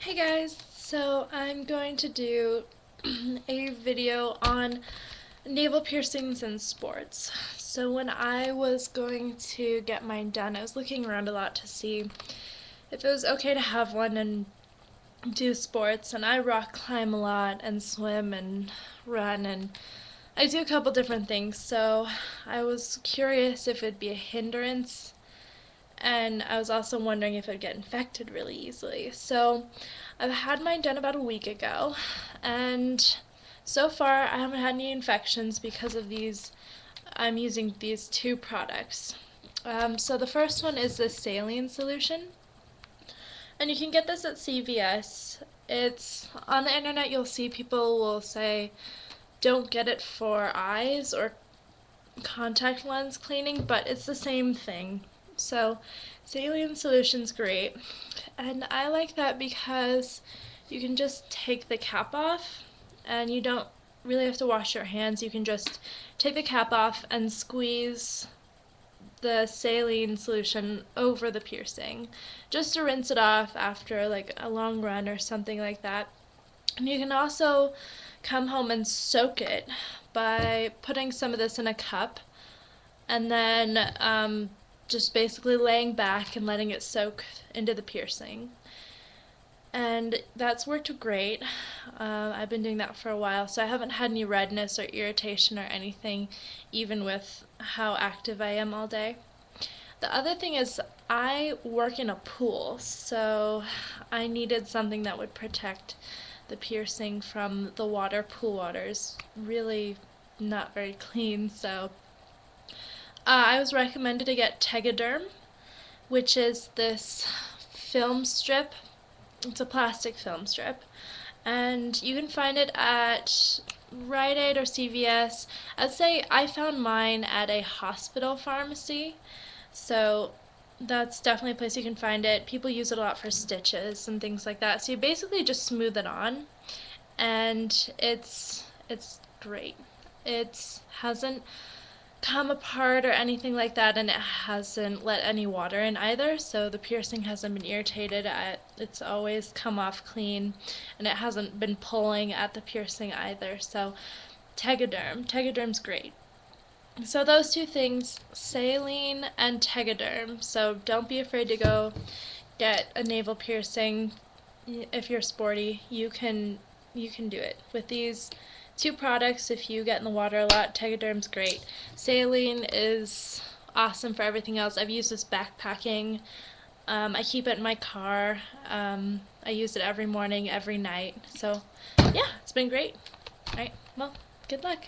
Hey guys, so I'm going to do a video on navel piercings and sports. So when I was going to get mine done, I was looking around a lot to see if it was okay to have one and do sports, and I rock climb a lot and swim and run, and I do a couple different things, so I was curious if it'd be a hindrance, and I was also wondering if it would get infected really easily. So I've had mine done about a week ago, and so far I haven't had any infections because of these. I'm using these two products. So the first one is the saline solution, and you can get this at CVS. It's on the internet. You'll see people will say don't get it for eyes or contact lens cleaning, but it's the same thing. So saline solution's great, and I like that because you can just take the cap off and you don't really have to wash your hands. You can just take the cap off and squeeze the saline solution over the piercing just to rinse it off after like a long run or something like that. And you can also come home and soak it by putting some of this in a cup and then just basically laying back and letting it soak into the piercing. And that's worked great. I've been doing that for a while, so I haven't had any redness or irritation or anything, even with how active I am all day. The other thing is I work in a pool, so I needed something that would protect the piercing from the water. Pool water is really not very clean, so I was recommended to get Tegaderm, which is this film strip. It's a plastic film strip, and you can find it at Rite Aid or CVS. I'd say I found mine at a hospital pharmacy, so that's definitely a place you can find it. People use it a lot for stitches and things like that. So you basically just smooth it on, and it's great. It hasn't come apart or anything like that, and it hasn't let any water in either, so the piercing hasn't been irritated. It's always come off clean, and it hasn't been pulling at the piercing either. So Tegaderm's great. So those two things, saline and Tegaderm. So don't be afraid to go get a navel piercing. If you're sporty, you can do it with these two products. If you get in the water a lot, Tegaderm's great. Saline is awesome for everything else. I've used this backpacking. I keep it in my car. I use it every morning, every night. So yeah, it's been great. All right, well, good luck.